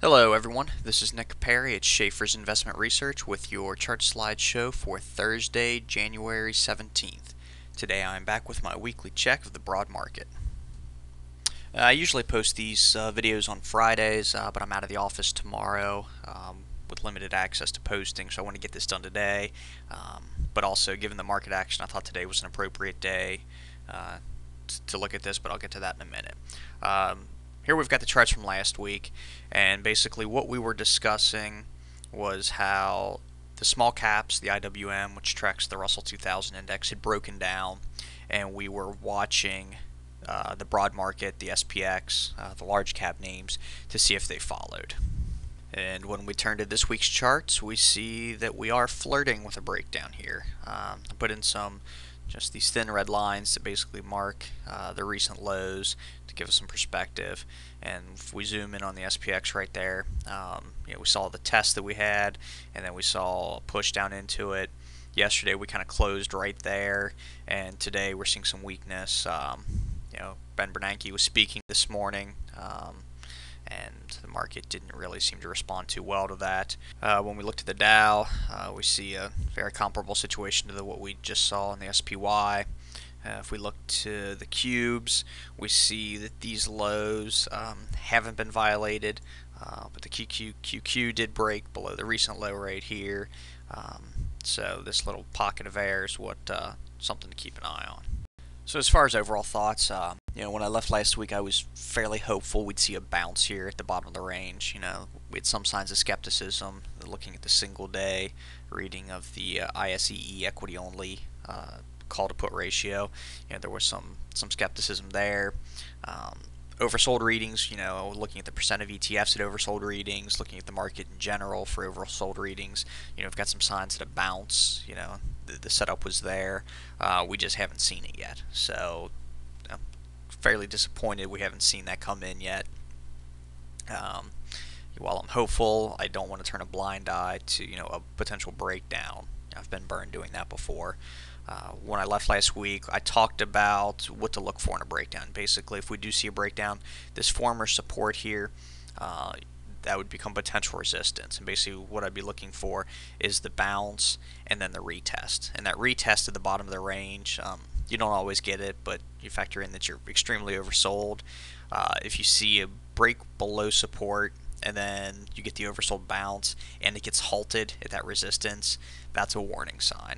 Hello everyone, this is Nick Perry at Schaefer's Investment Research with your chart slideshow for Thursday, January 17th. Today I'm back with my weekly check of the broad market. I usually post these videos on Fridays, but I'm out of the office tomorrow with limited access to posting, so I want to get this done today. But also, given the market action, I thought today was an appropriate day to look at this, but I'll get to that in a minute. Here we've got the charts from last week, and basically what we were discussing was how the small caps, the IWM, which tracks the Russell 2000 index, had broken down, and we were watching the broad market, the SPX, the large cap names, to see if they followed. And when we turn to this week's charts, we see that we are flirting with a breakdown here. I put in just these thin red lines that basically mark the recent lows to give us some perspective. And if we zoom in on the SPX right there, we saw the test that we had, and then we saw a push down into it. Yesterday we kind of closed right there, and today we're seeing some weakness. Ben Bernanke was speaking this morning, and the market didn't really seem to respond too well to that. When we look to the Dow, we see a very comparable situation to what we just saw in the SPY. If we look to the cubes, we see that these lows haven't been violated, but the QQQQ did break below the recent low right here. So this little pocket of air is something to keep an eye on. So as far as overall thoughts, when I left last week, I was fairly hopeful we'd see a bounce here at the bottom of the range. We had some signs of skepticism looking at the single day reading of the ISEE equity only call to put ratio. There was some skepticism there. Oversold readings, looking at the percent of ETFs at oversold readings, looking at the market in general for oversold readings, we've got some signs that a bounce, the setup was there. We just haven't seen it yet. So I'm fairly disappointed we haven't seen that come in yet. While I'm hopeful, I don't want to turn a blind eye to, a potential breakdown. I've been burned doing that before. When I left last week, I talked about what to look for in a breakdown. Basically, if we do see a breakdown, this former support here, that would become potential resistance. And basically what I'd be looking for is the bounce and then the retest. And that retest at the bottom of the range, you don't always get it, but you factor in that you're extremely oversold. If you see a break below support and then you get the oversold bounce and it gets halted at that resistance, that's a warning sign.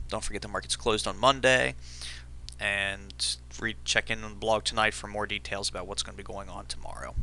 Don't forget the market's closed on Monday, and check in on the blog tonight for more details about what's going to be going on tomorrow.